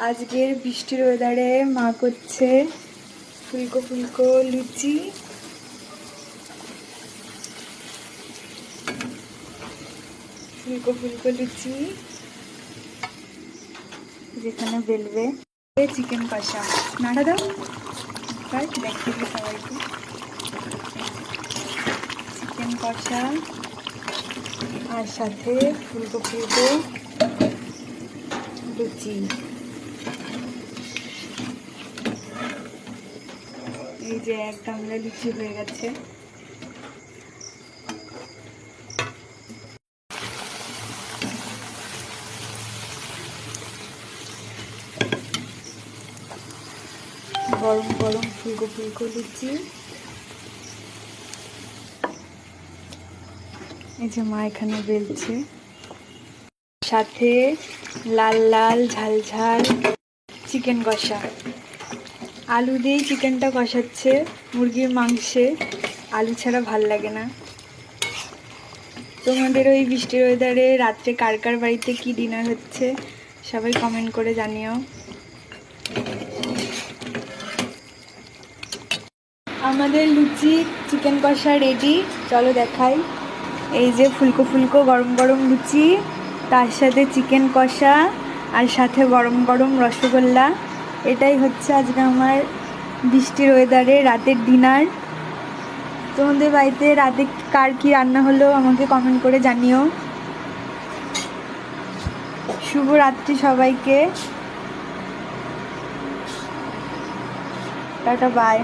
আজকের বৃষ্টির ওয়েদারে মা করছে ফুলকো ফুলকো লুচি। ফুলকো ফুলকো লুচি যেখানে বেলবে। চিকেন কষা নাড়া দাও, দেখতে সবাইকে। চিকেন কষা আর সাথে ফুলকো ফুলকো লুচি। এই যে এক গামলা লুচি হয়ে গেছে। গরম গরম ফুলকো ফুলকো লুচি। এই যে মা এখানে বেলছে, সাথে লাল লাল ঝাল ঝাল চিকেন কষা। আলু দিয়েই চিকেনটা কষাচ্ছে, মুরগির মাংসে আলু ছাড়া ভাল লাগে না। তোমাদের ওই বৃষ্টির ওয়েদারে রাত্রে কার কার বাড়িতে কি ডিনার হচ্ছে সবাই কমেন্ট করে জানিও। আমাদের লুচি চিকেন কষা রেডি, চলো দেখাই। এই যে ফুলকো ফুলকো গরম গরম লুচি, তার সাথে চিকেন কষা আর সাথে গরম গরম রসগোল্লা। এটাই হচ্ছে আজকে আমার বৃষ্টির ওয়েদারে রাতের ডিনার। তোমাদের বাড়িতে রাতে কার কি রান্না হলো আমাকে কমেন্ট করে জানিও। শুভরাত্রি সবাইকে, টাটা বাই।